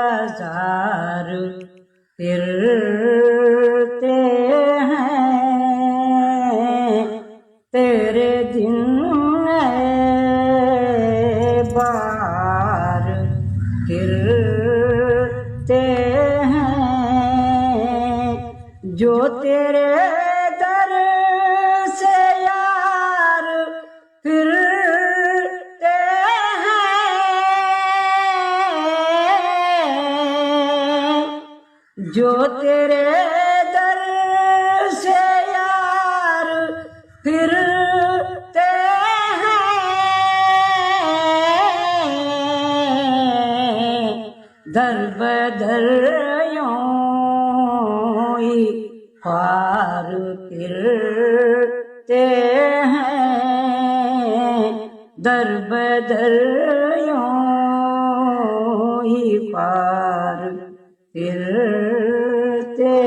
حالزار پھرتے ہیں تیرے دن بار پھرتے ہیں جو تیرے در سے یار پھرتے ہیں جو تیرے در سے یار پھرتے ہیں در بدر یوں ہی خوار پھرتے ہیں در بدر یوں ہی خوار پھرتے